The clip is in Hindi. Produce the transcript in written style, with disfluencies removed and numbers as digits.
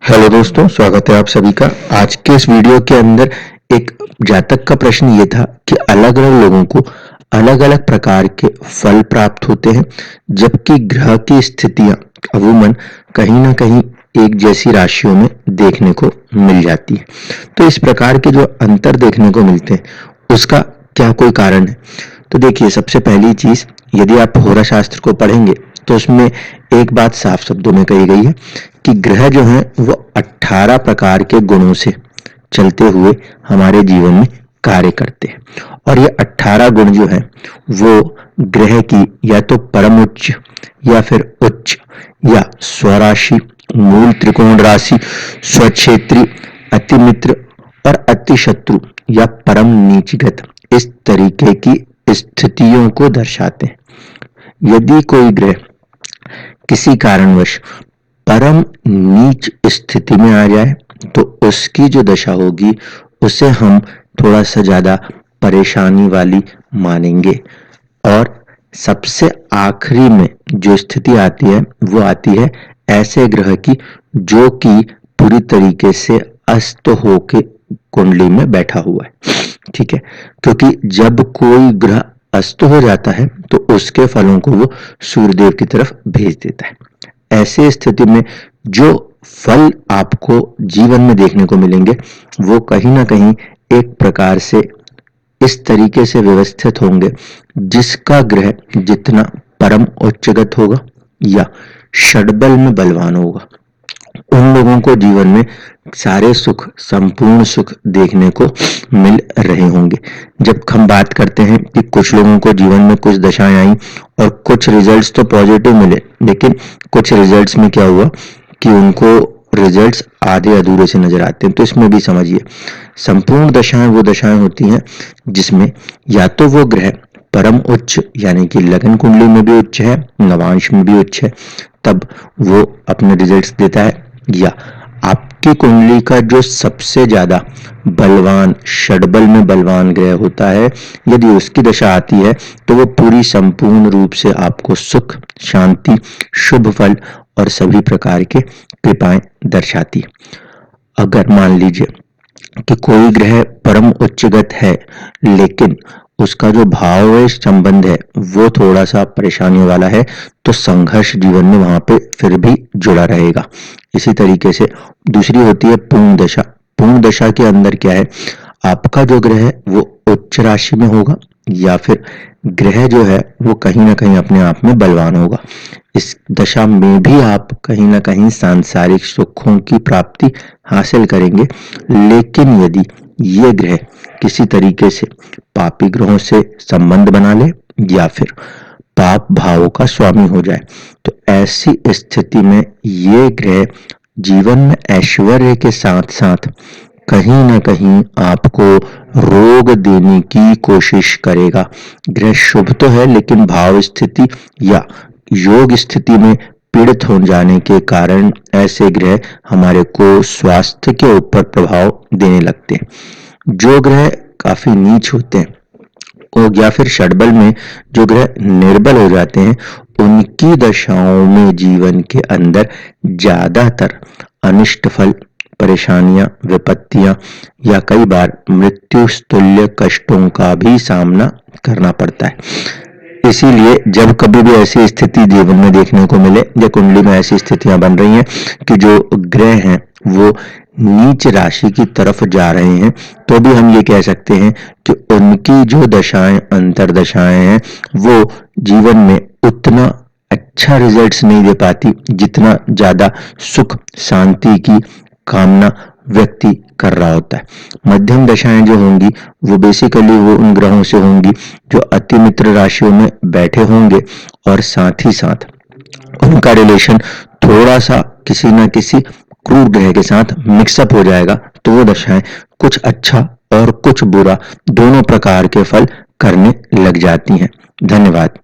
हेलो दोस्तों, स्वागत है आप सभी का। आज के इस वीडियो के अंदर एक जातक का प्रश्न ये था कि अलग अलग लोगों को अलग अलग प्रकार के फल प्राप्त होते हैं, जबकि ग्रह की स्थितियां अमूमन कहीं ना कहीं एक जैसी राशियों में देखने को मिल जाती है। तो इस प्रकार के जो अंतर देखने को मिलते हैं उसका क्या कोई कारण है? तो देखिए, सबसे पहली चीज, यदि आप होरा शास्त्र को पढ़ेंगे तो उसमें एक बात साफ शब्दों में कही गई है कि ग्रह जो हैं वो 18 प्रकार के गुणों से चलते हुए हमारे जीवन में कार्य करते हैं। और ये 18 गुण जो हैं वो ग्रह की या तो परम उच्च या फिर उच्च या स्वराशि, मूल त्रिकोण राशि, स्वक्षेत्री, अतिमित्र और अतिशत्रु या परम नीचगत, इस तरीके की स्थितियों को दर्शाते हैं। यदि कोई ग्रह किसी कारणवश परम नीच स्थिति में आ जाए तो उसकी जो दशा होगी उसे हम थोड़ा सा ज्यादा परेशानी वाली मानेंगे। और सबसे आखिरी में जो स्थिति आती है वो आती है ऐसे ग्रह की जो कि पूरी तरीके से अस्त होके कुंडली में बैठा हुआ है। ठीक है, क्योंकि जब कोई ग्रह अस्त हो जाता है तो उसके फलों को वो सूर्यदेव की तरफ भेज देता है। ऐसे स्थिति में जो फल आपको जीवन में देखने को मिलेंगे वो कहीं ना कहीं एक प्रकार से इस तरीके से व्यवस्थित होंगे जिसका ग्रह जितना परम उच्चगत होगा या षड्बल में बलवान होगा, उन लोगों को जीवन में सारे सुख, संपूर्ण सुख देखने को मिल रहे होंगे। जब हम बात करते हैं कि कुछ लोगों को जीवन में कुछ दशाएं आई और कुछ रिजल्ट्स तो पॉजिटिव मिले, लेकिन कुछ रिजल्ट्स में क्या हुआ कि उनको रिजल्ट्स आधे अधूरे से नजर आते हैं। तो इसमें भी समझिए, संपूर्ण दशाएं वो दशाएं होती हैं जिसमें या तो वो ग्रह परम उच्च यानी कि लगन कुंडली में भी उच्च है, नवांश में भी उच्च है, तब वो अपने रिजल्ट्स देता है, या आपकी कुंडली का जो सबसे ज्यादा बलवान, षड्बल में बलवान ग्रह होता है, यदि उसकी दशा आती है तो वो पूरी संपूर्ण रूप से आपको सुख, शांति, शुभ फल और सभी प्रकार के कृपाएं दर्शाती है। अगर मान लीजिए कि कोई ग्रह परम उच्चगत है लेकिन उसका जो भाव संबंध है वो थोड़ा सा परेशानी वाला है, तो संघर्ष जीवन में वहां पे फिर भी जुड़ा रहेगा। इसी तरीके से दूसरी होती है पूर्ण दशा। पूर्ण दशा के अंदर क्या है, आपका जो ग्रह है वो उच्च राशि में होगा या फिर ग्रह जो है वो कहीं ना कहीं अपने आप में बलवान होगा। इस दशा में भी आप कहीं ना कहीं सांसारिक सुखों की प्राप्ति हासिल करेंगे, लेकिन यदि ये ग्रह किसी तरीके से पापी ग्रहों से संबंध बना ले या फिर पाप भाव का स्वामी हो जाए तो ऐसी स्थिति में ये ग्रह जीवन में ऐश्वर्य के साथ साथ कहीं ना कहीं आपको रोग देने की कोशिश करेगा। ग्रह शुभ तो है लेकिन भाव स्थिति या योग स्थिति में पीड़ित हो जाने के कारण ऐसे ग्रह हमारे को स्वास्थ्य के ऊपर प्रभाव देने लगते हैं। जो ग्रह काफी नीच होते हैं और या फिर षड्बल में जो ग्रह निर्बल हो जाते हैं, उनकी दशाओं में जीवन के अंदर ज्यादातर अनिष्ट फल, परेशानियां, विपत्तियां या कई बार मृत्यु तुल्य कष्टों का भी सामना करना पड़ता है। इसीलिए जब कभी भी ऐसी स्थिति जीवन में देखने को मिले या कुंडली में ऐसी स्थितियां बन रही हैं कि जो ग्रह हैं वो नीच राशि की तरफ जा रहे हैं, तो भी हम ये कह सकते हैं कि उनकी जो दशाएं, अंतरदशाएं हैं वो जीवन में उतना अच्छा रिजल्ट्स नहीं दे पाती जितना ज्यादा सुख, शांति की कामना व्यक्ति कर रहा होता है। मध्यम दशाएं जो होंगी वो बेसिकली वो उन ग्रहों से होंगी जो अतिमित्र राशियों में बैठे होंगे और साथ ही साथ उनका रिलेशन थोड़ा सा किसी ना किसी क्रूर ग्रह के साथ मिक्सअप हो जाएगा, तो वो दशाएं कुछ अच्छा और कुछ बुरा दोनों प्रकार के फल करने लग जाती हैं। धन्यवाद।